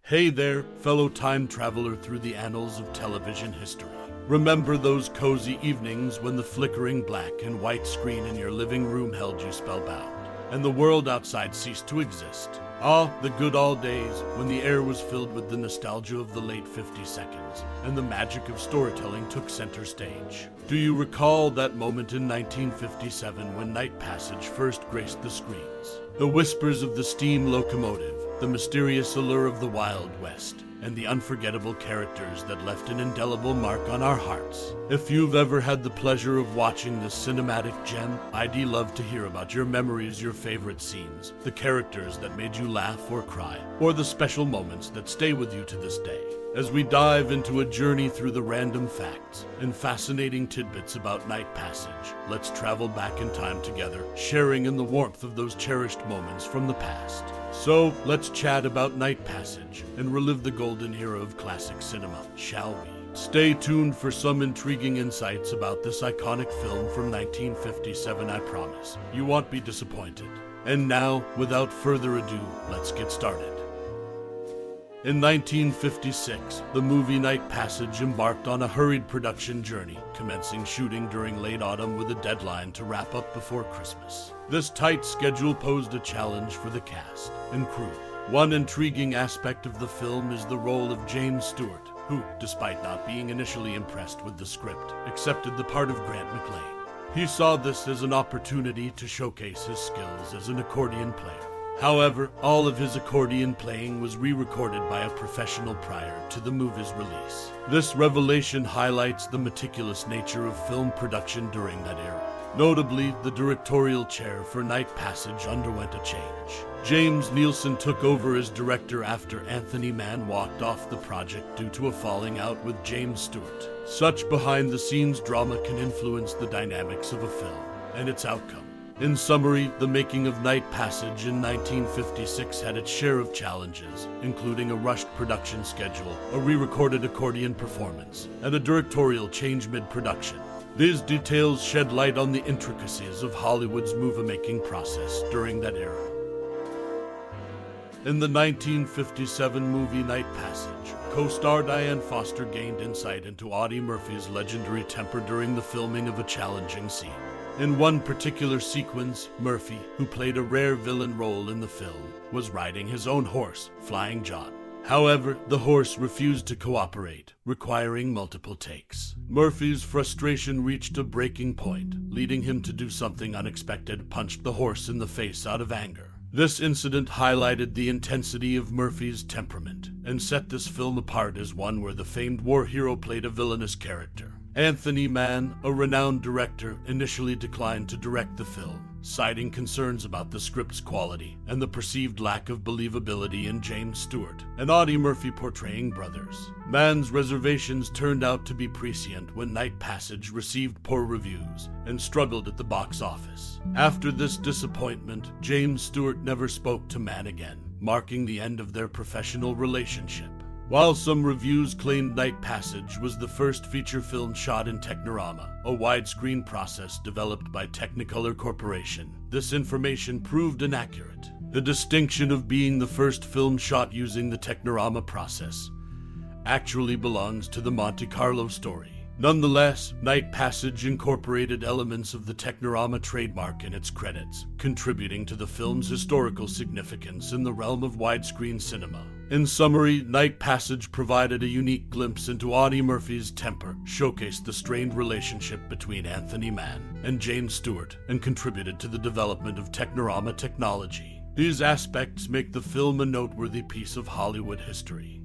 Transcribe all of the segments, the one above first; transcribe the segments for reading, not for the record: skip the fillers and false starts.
Hey there, fellow time traveler through the annals of television history. Remember those cozy evenings when the flickering black and white screen in your living room held you spellbound, and the world outside ceased to exist? Ah, the good old days when the air was filled with the nostalgia of the late 50 seconds, and the magic of storytelling took center stage. Do you recall that moment in 1957 when Night Passage first graced the screens? The whispers of the steam locomotive, the mysterious allure of the Wild West, and the unforgettable characters that left an indelible mark on our hearts. If you've ever had the pleasure of watching this cinematic gem, I'd love to hear about your memories, your favorite scenes, the characters that made you laugh or cry, or the special moments that stay with you to this day. As we dive into a journey through the random facts and fascinating tidbits about Night Passage, let's travel back in time together, sharing in the warmth of those cherished moments from the past. So, let's chat about Night Passage and relive the golden era of classic cinema, shall we? Stay tuned for some intriguing insights about this iconic film from 1957, I promise. You won't be disappointed. And now, without further ado, let's get started. In 1956, the movie Night Passage embarked on a hurried production journey, commencing shooting during late autumn with a deadline to wrap up before Christmas. This tight schedule posed a challenge for the cast and crew. One intriguing aspect of the film is the role of James Stewart, who, despite not being initially impressed with the script, accepted the part of Grant McLaine. He saw this as an opportunity to showcase his skills as an accordion player. However, all of his accordion playing was re-recorded by a professional prior to the movie's release. This revelation highlights the meticulous nature of film production during that era. Notably, the directorial chair for Night Passage underwent a change. James Nielsen took over as director after Anthony Mann walked off the project due to a falling out with James Stewart. Such behind-the-scenes drama can influence the dynamics of a film and its outcome. In summary, the making of Night Passage in 1956 had its share of challenges, including a rushed production schedule, a re-recorded accordion performance, and a directorial change mid-production. These details shed light on the intricacies of Hollywood's movie-making process during that era. In the 1957 movie Night Passage, co-star Dianne Foster gained insight into Audie Murphy's legendary temper during the filming of a challenging scene. In one particular sequence, Murphy, who played a rare villain role in the film, was riding his own horse, Flying John. However, the horse refused to cooperate, requiring multiple takes. Murphy's frustration reached a breaking point, leading him to do something unexpected: punched the horse in the face out of anger. This incident highlighted the intensity of Murphy's temperament and set this film apart as one where the famed war hero played a villainous character. Anthony Mann, a renowned director, initially declined to direct the film, citing concerns about the script's quality and the perceived lack of believability in James Stewart and Audie Murphy portraying brothers. Mann's reservations turned out to be prescient when Night Passage received poor reviews and struggled at the box office. After this disappointment, James Stewart never spoke to Mann again, marking the end of their professional relationship. While some reviews claimed Night Passage was the first feature film shot in Technorama, a widescreen process developed by Technicolor Corporation, this information proved inaccurate. The distinction of being the first film shot using the Technorama process actually belongs to the Monte Carlo story. Nonetheless, Night Passage incorporated elements of the Technorama trademark in its credits, contributing to the film's historical significance in the realm of widescreen cinema. In summary, Night Passage provided a unique glimpse into Audie Murphy's temper, showcased the strained relationship between Anthony Mann and James Stewart, and contributed to the development of Technorama technology. These aspects make the film a noteworthy piece of Hollywood history.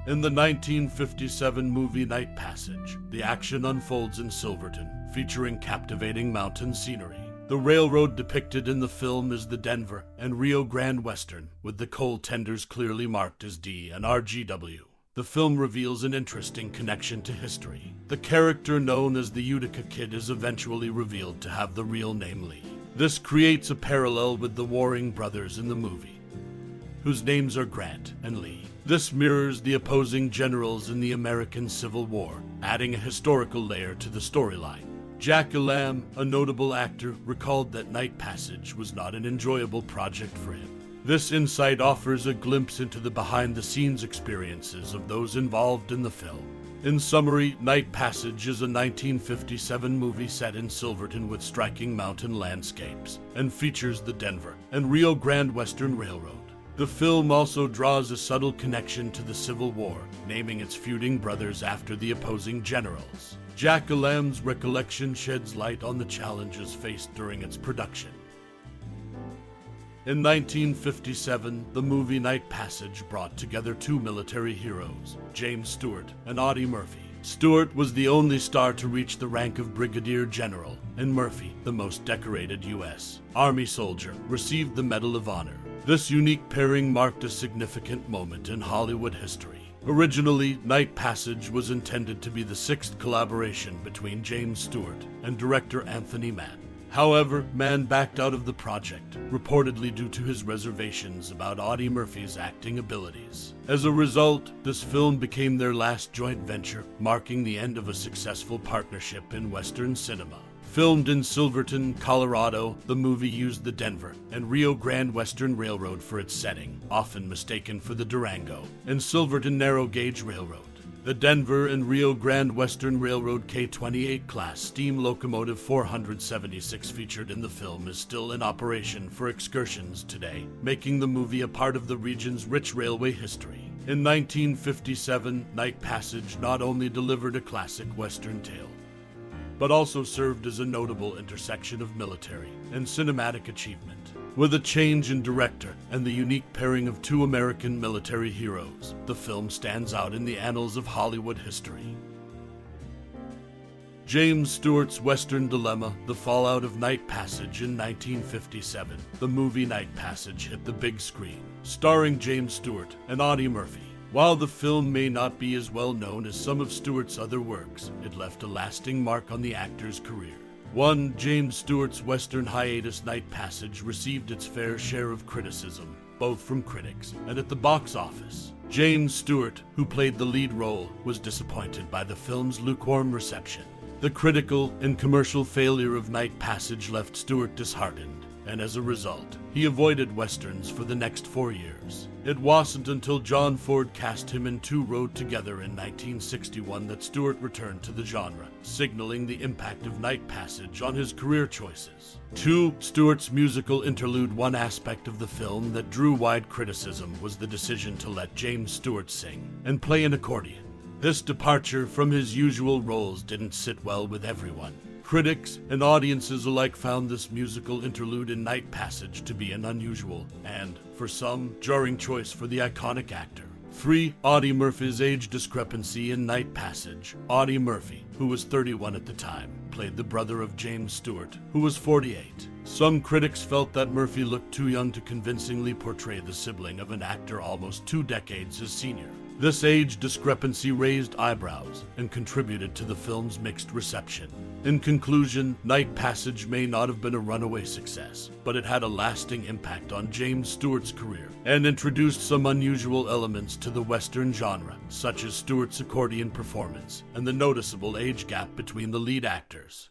In the 1957 movie Night Passage, the action unfolds in Silverton, featuring captivating mountain scenery. The railroad depicted in the film is the Denver and Rio Grande Western, with the coal tenders clearly marked as D and RGW. The film reveals an interesting connection to history. The character known as the Utica Kid is eventually revealed to have the real name Lee. This creates a parallel with the warring brothers in the movie, whose names are Grant and Lee. This mirrors the opposing generals in the American Civil War, adding a historical layer to the storyline. Jack Elam, a notable actor, recalled that Night Passage was not an enjoyable project for him. This insight offers a glimpse into the behind-the-scenes experiences of those involved in the film. In summary, Night Passage is a 1957 movie set in Silverton with striking mountain landscapes, and features the Denver and Rio Grande Western Railroad. The film also draws a subtle connection to the Civil War, naming its feuding brothers after the opposing generals. Jack Elam's recollection sheds light on the challenges faced during its production. In 1957, the movie Night Passage brought together two military heroes, James Stewart and Audie Murphy. Stewart was the only star to reach the rank of Brigadier General, and Murphy, the most decorated U.S. Army soldier, received the Medal of Honor. This unique pairing marked a significant moment in Hollywood history. Originally, Night Passage was intended to be the sixth collaboration between James Stewart and director Anthony Mann. However, Mann backed out of the project, reportedly due to his reservations about Audie Murphy's acting abilities. As a result, this film became their last joint venture, marking the end of a successful partnership in Western cinema. Filmed in Silverton, Colorado, the movie used the Denver and Rio Grande Western Railroad for its setting, often mistaken for the Durango and Silverton Narrow Gauge Railroad. The Denver and Rio Grande Western Railroad K-28 class steam locomotive 476 featured in the film is still in operation for excursions today, making the movie a part of the region's rich railway history. In 1957, Night Passage not only delivered a classic Western tale, but also served as a notable intersection of military and cinematic achievement. With a change in director and the unique pairing of two American military heroes, the film stands out in the annals of Hollywood history. James Stewart's Western dilemma, the fallout of Night Passage in 1957. The movie Night Passage hit the big screen, starring James Stewart and Audie Murphy. While the film may not be as well known as some of Stewart's other works, it left a lasting mark on the actor's career. James Stewart's Western hiatus Night Passage received its fair share of criticism, both from critics and at the box office. James Stewart, who played the lead role, was disappointed by the film's lukewarm reception. The critical and commercial failure of Night Passage left Stewart disheartened, and as a result, he avoided westerns for the next 4 years. It wasn't until John Ford cast him in Two Rode Together in 1961 that Stewart returned to the genre, signaling the impact of Night Passage on his career choices. Stewart's musical interlude. One aspect of the film that drew wide criticism was the decision to let James Stewart sing and play an accordion. This departure from his usual roles didn't sit well with everyone. Critics and audiences alike found this musical interlude in Night Passage to be an unusual and, for some, jarring choice for the iconic actor. Audie Murphy's age discrepancy in Night Passage. Audie Murphy, who was 31 at the time, played the brother of James Stewart, who was 48. Some critics felt that Murphy looked too young to convincingly portray the sibling of an actor almost 2 decades his senior. This age discrepancy raised eyebrows and contributed to the film's mixed reception. In conclusion, Night Passage may not have been a runaway success, but it had a lasting impact on James Stewart's career and introduced some unusual elements to the Western genre, such as Stewart's accordion performance and the noticeable age gap between the lead actors.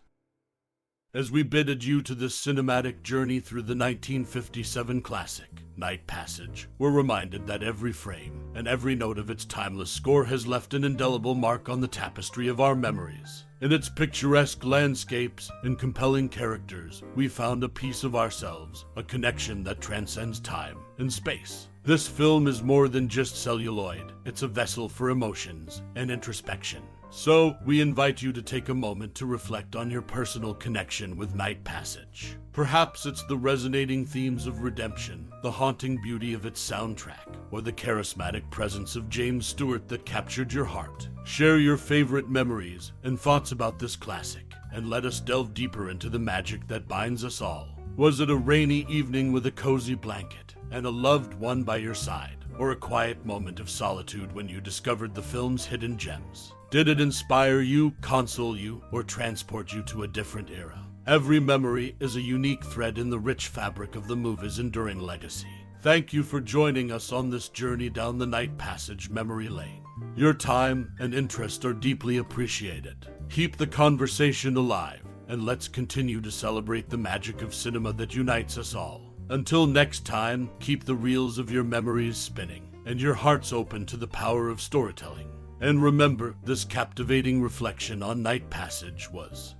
As we bid adieu to this cinematic journey through the 1957 classic, Night Passage, we're reminded that every frame and every note of its timeless score has left an indelible mark on the tapestry of our memories. In its picturesque landscapes and compelling characters, we found a piece of ourselves, a connection that transcends time and space. This film is more than just celluloid. It's a vessel for emotions and introspection. So, we invite you to take a moment to reflect on your personal connection with Night Passage. Perhaps it's the resonating themes of redemption, the haunting beauty of its soundtrack, or the charismatic presence of James Stewart that captured your heart. Share your favorite memories and thoughts about this classic, and let us delve deeper into the magic that binds us all. Was it a rainy evening with a cozy blanket and a loved one by your side, or a quiet moment of solitude when you discovered the film's hidden gems? Did it inspire you, console you, or transport you to a different era? Every memory is a unique thread in the rich fabric of the movie's enduring legacy. Thank you for joining us on this journey down the Night Passage memory lane. Your time and interest are deeply appreciated. Keep the conversation alive, and let's continue to celebrate the magic of cinema that unites us all. Until next time, keep the reels of your memories spinning, and your hearts open to the power of storytelling. And remember, this captivating reflection on Night Passage was